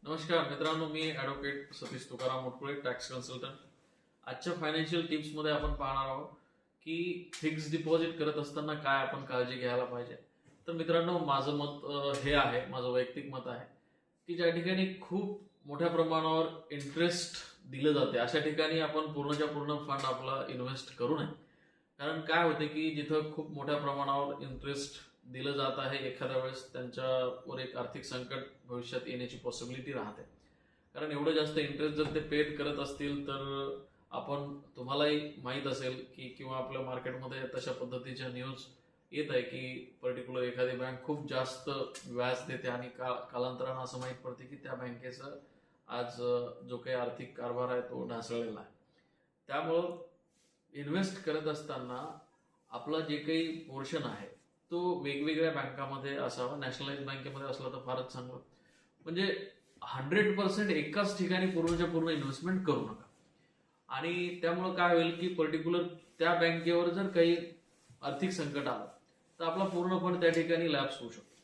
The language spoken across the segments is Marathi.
नमस्कार मित्रांनो, मी advocate Satish Tukaram Mutkule, tax consultant. आजच्या फायनान्शियल टिप्समध्ये आपण पाहणार आहोत की फिक्स डिपॉझिट करत असताना काय आपण काळजी घ्यायला पाहिजे. तर मित्रांनो, माझं मत हे आहे, माझं वैयक्तिक मत आहे की ज्या ठिकाणी खूप मोठ्या प्रमाणावर इंटरेस्ट दिलं जाते अशा ठिकाणी आपण पूर्णच्या पूर्ण फंड आपला इन्व्हेस्ट करू नये. कारण काय होते की जिथं खूप मोठ्या प्रमाणावर इंटरेस्ट दिलं जात आहे, एखाद्या वेळेस त्यांच्यावर एक आर्थिक संकट भविष्यात येण्याची पॉसिबिलिटी राहते. कारण एवढं जास्त इंटरेस्ट जर ते पेड करत असतील तर तुम्हालाही माहीत असेल की किंवा आपल्या मार्केटमध्ये तशा पद्धतीच्या न्यूज येत आहे की पर्टिक्युलर एखादी बँक खूप जास्त व्याज देते आणि कालांतरानं असं माहीत पडते की त्या बँकेचं आज जो काही आर्थिक कारभार आहे तो ढासळलेला आहे. त्यामुळं इन्व्हेस्ट करत असताना आपला जे काही पोर्शन आहे तो वेगवेगळ्या बँकामध्ये असावा. नॅशनलाइज बँकेमध्ये असला तर फारच चांगलं. म्हणजे 100% एकाच ठिकाणी पूर्णच्या पूर्ण इन्व्हेस्टमेंट करू नका. आणि त्यामुळं काय होईल की पर्टिक्युलर त्या बँकेवर जर काही आर्थिक संकट आलं तर आपला पूर्ण फंड त्या ठिकाणी लॅप्स होऊ शकतो.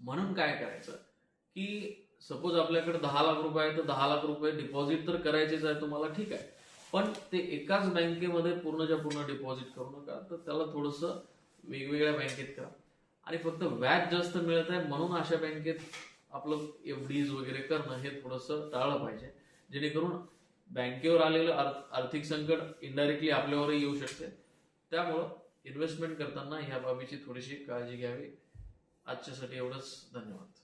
म्हणून काय करायचं की सपोज आपल्याकडे 10 लाख रुपये आहे तर 10 लाख रुपये डिपॉझिट तर करायचेच आहे तुम्हाला, ठीक आहे, पण ते एकाच बँकेमध्ये पूर्णच्या पूर्ण डिपॉझिट करू नका. तर त्याला थोडंसं वेगवेगळ्या बँकेत करा. आणि फक्त व्याज जास्त मिळत आहे म्हणून अशा बँकेत आपलं एफडीज वगैरे करणं हे थोडंसं टाळलं पाहिजे, जेणेकरून बँकेवर आलेलं आर्थिक संकट इनडायरेक्टली आपल्यावरही येऊ शकते. त्यामुळं इन्व्हेस्टमेंट करताना ह्या बाबीची थोडीशी काळजी घ्यावी. आजच्यासाठी एवढंच. धन्यवाद.